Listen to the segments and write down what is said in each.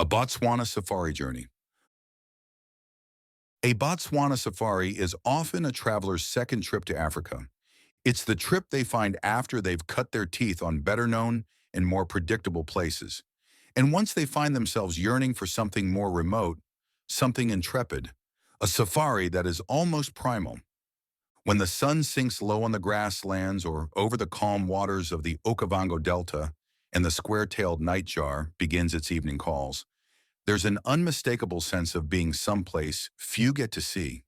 A Botswana Safari Journey. A Botswana safari is often a traveler's second trip to Africa. It's the trip they find after they've cut their teeth on better-known and more predictable places. And once they find themselves yearning for something more remote, something intrepid, a safari that is almost primal. When the sun sinks low on the grasslands or over the calm waters of the Okavango Delta and the square-tailed nightjar begins its evening calls, there's an unmistakable sense of being someplace few get to see.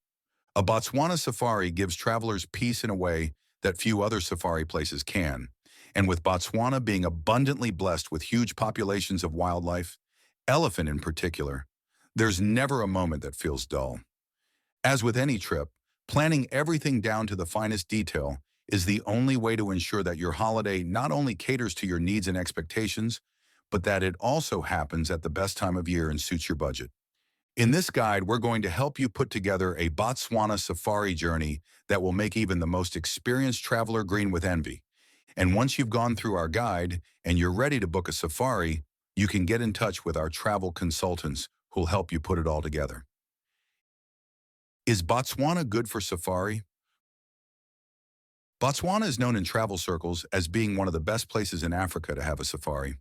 A Botswana safari gives travelers peace in a way that few other safari places can. And with Botswana being abundantly blessed with huge populations of wildlife, elephant in particular, there's never a moment that feels dull. As with any trip, planning everything down to the finest detail is the only way to ensure that your holiday not only caters to your needs and expectations, but that it also happens at the best time of year and suits your budget. In this guide, we're going to help you put together a Botswana safari journey that will make even the most experienced traveler green with envy. And once you've gone through our guide and you're ready to book a safari, you can get in touch with our travel consultants who'll help you put it all together. Is Botswana good for safari? Botswana is known in travel circles as being one of the best places in Africa to have a safari.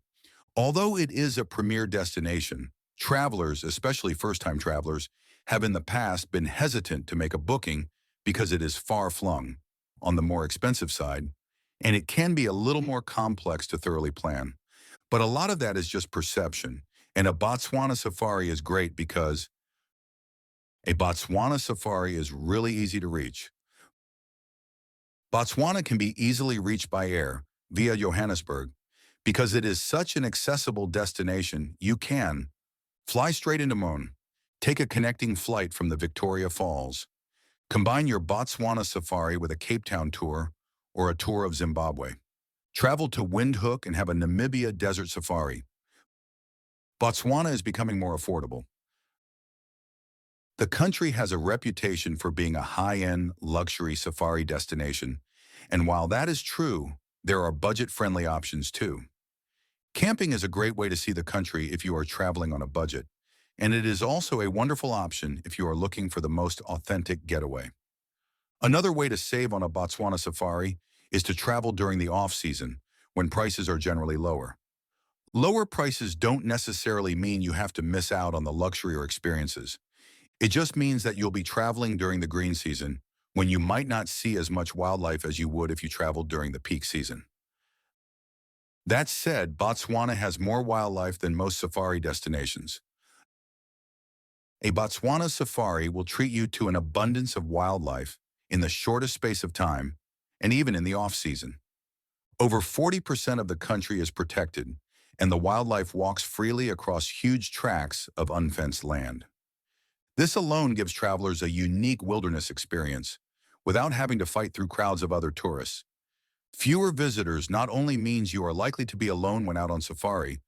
Although it is a premier destination, travelers, especially first-time travelers, have in the past been hesitant to make a booking because it is far-flung, on the more expensive side, and it can be a little more complex to thoroughly plan. But a lot of that is just perception, and a Botswana safari is great because a Botswana safari is really easy to reach. Botswana can be easily reached by air via Johannesburg. Because it is such an accessible destination, you can fly straight into Mon, take a connecting flight from the Victoria Falls, combine your Botswana safari with a Cape Town tour or a tour of Zimbabwe, travel to Windhoek and have a Namibia desert safari. Botswana is becoming more affordable. The country has a reputation for being a high-end luxury safari destination, and while that is true, there are budget-friendly options too. Camping is a great way to see the country if you are traveling on a budget, and it is also a wonderful option if you are looking for the most authentic getaway. Another way to save on a Botswana safari is to travel during the off-season, when prices are generally lower. Lower prices don't necessarily mean you have to miss out on the luxury or experiences. It just means that you'll be traveling during the green season, when you might not see as much wildlife as you would if you traveled during the peak season. That said, Botswana has more wildlife than most safari destinations. A Botswana safari will treat you to an abundance of wildlife in the shortest space of time, and even in the off-season. Over 40% of the country is protected, and the wildlife walks freely across huge tracts of unfenced land. This alone gives travelers a unique wilderness experience, without having to fight through crowds of other tourists. Fewer visitors not only means you are likely to be alone when out on safari,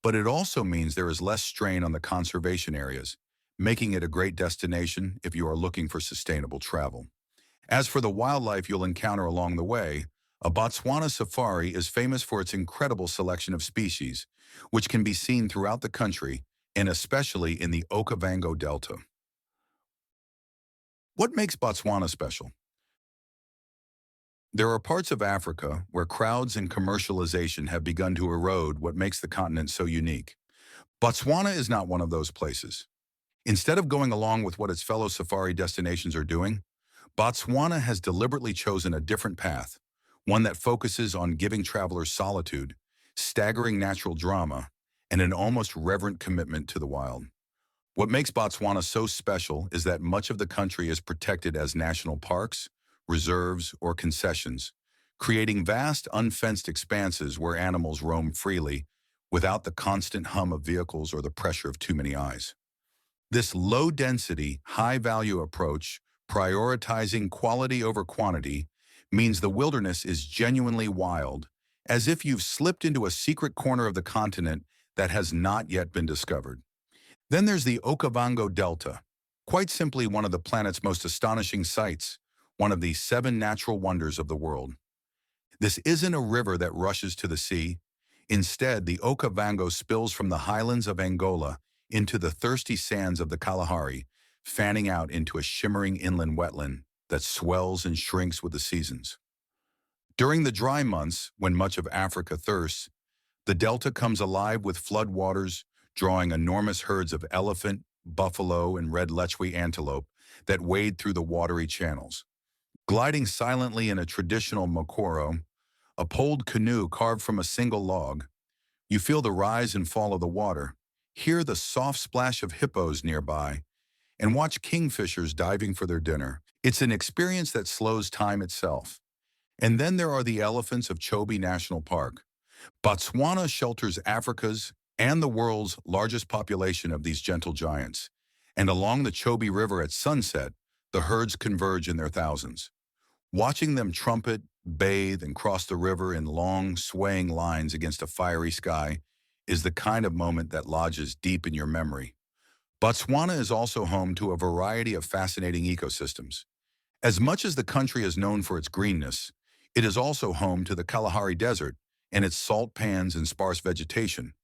but it also means there is less strain on the conservation areas, making it a great destination if you are looking for sustainable travel. As for the wildlife you'll encounter along the way, a Botswana safari is famous for its incredible selection of species, which can be seen throughout the country, and especially in the Okavango Delta. What makes Botswana special? There are parts of Africa where crowds and commercialization have begun to erode what makes the continent so unique. Botswana is not one of those places. Instead of going along with what its fellow safari destinations are doing, Botswana has deliberately chosen a different path, one that focuses on giving travelers solitude, staggering natural drama, and an almost reverent commitment to the wild. What makes Botswana so special is that much of the country is protected as national parks, reserves, or concessions, creating vast unfenced expanses where animals roam freely without the constant hum of vehicles or the pressure of too many eyes. This low-density, high-value approach, prioritizing quality over quantity, means the wilderness is genuinely wild, as if you've slipped into a secret corner of the continent that has not yet been discovered. Then there's the Okavango Delta, quite simply one of the planet's most astonishing sights, one of the 7 natural wonders of the world. This isn't a river that rushes to the sea. Instead, the Okavango spills from the highlands of Angola into the thirsty sands of the Kalahari, fanning out into a shimmering inland wetland that swells and shrinks with the seasons. During the dry months, when much of Africa thirsts, the delta comes alive with floodwaters, drawing enormous herds of elephant, buffalo, and red lechwe antelope that wade through the watery channels. Gliding silently in a traditional mokoro, a poled canoe carved from a single log, you feel the rise and fall of the water, hear the soft splash of hippos nearby, and watch kingfishers diving for their dinner. It's an experience that slows time itself. And then there are the elephants of Chobe National Park. Botswana shelters Africa's and the world's largest population of these gentle giants. And along the Chobe River at sunset, the herds converge in their thousands. Watching them trumpet, bathe, and cross the river in long, swaying lines against a fiery sky is the kind of moment that lodges deep in your memory. Botswana is also home to a variety of fascinating ecosystems. As much as the country is known for its greenness, it is also home to the Kalahari Desert and its salt pans and sparse vegetation,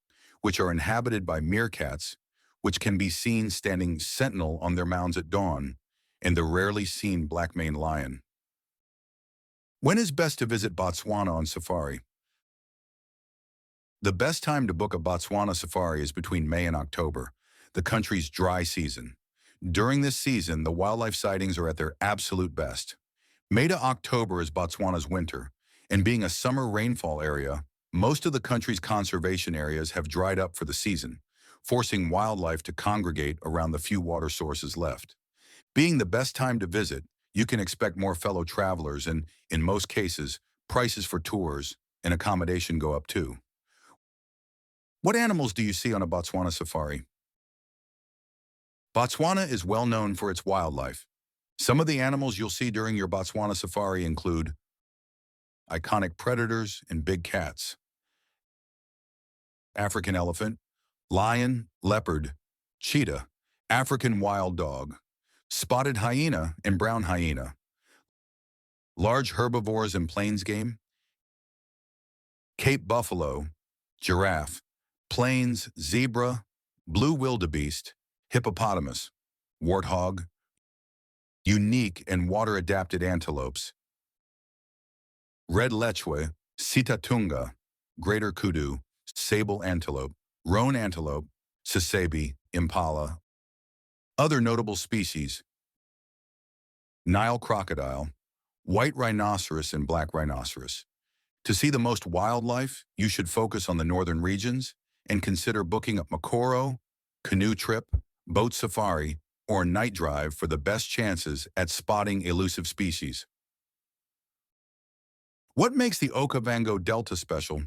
which are inhabited by meerkats, which can be seen standing sentinel on their mounds at dawn, and the rarely seen black-maned lion. When is best to visit Botswana on safari? The best time to book a Botswana safari is between May and October, the country's dry season. During this season, the wildlife sightings are at their absolute best. May to October is Botswana's winter, and being a summer rainfall area, most of the country's conservation areas have dried up for the season, forcing wildlife to congregate around the few water sources left. Being the best time to visit, you can expect more fellow travelers and, in most cases, prices for tours and accommodation go up too. What animals do you see on a Botswana safari? Botswana is well known for its wildlife. Some of the animals you'll see during your Botswana safari include iconic predators and big cats, African elephant, lion, leopard, cheetah, African wild dog, spotted hyena and brown hyena, large herbivores and plains game, Cape buffalo, giraffe, plains zebra, blue wildebeest, hippopotamus, warthog, unique and water-adapted antelopes, red lechwe, sitatunga, greater kudu, sable antelope, roan antelope, sasabi, impala. Other notable species: Nile crocodile, white rhinoceros and black rhinoceros. To see the most wildlife, you should focus on the northern regions and consider booking a mokoro, canoe trip, boat safari, or night drive for the best chances at spotting elusive species. What makes the Okavango Delta special?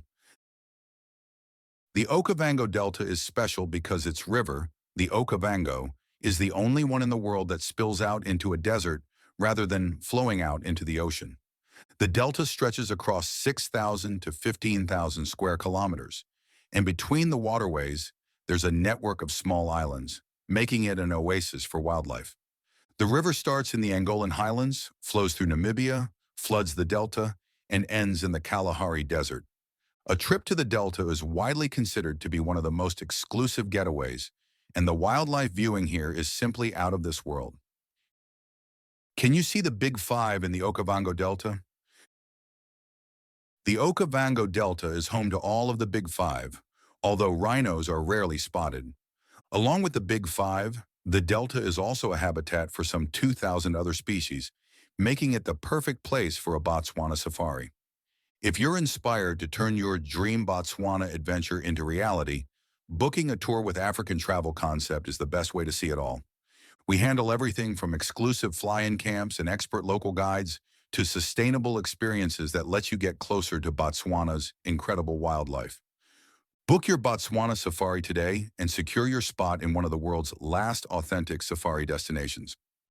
The Okavango Delta is special because its river, the Okavango, is the only one in the world that spills out into a desert rather than flowing out into the ocean. The delta stretches across 6,000 to 15,000 square kilometers, and between the waterways, there's a network of small islands, making it an oasis for wildlife. The river starts in the Angolan highlands, flows through Namibia, floods the delta, and ends in the Kalahari Desert. A trip to the delta is widely considered to be one of the most exclusive getaways, and the wildlife viewing here is simply out of this world. Can you see the Big Five in the Okavango Delta? The Okavango Delta is home to all of the Big Five, although rhinos are rarely spotted. Along with the Big Five, the delta is also a habitat for some 2,000 other species, making it the perfect place for a Botswana safari. If you're inspired to turn your dream Botswana adventure into reality, booking a tour with African Travel Concept is the best way to see it all. We handle everything from exclusive fly-in camps and expert local guides to sustainable experiences that let you get closer to Botswana's incredible wildlife. Book your Botswana safari today and secure your spot in one of the world's last authentic safari destinations.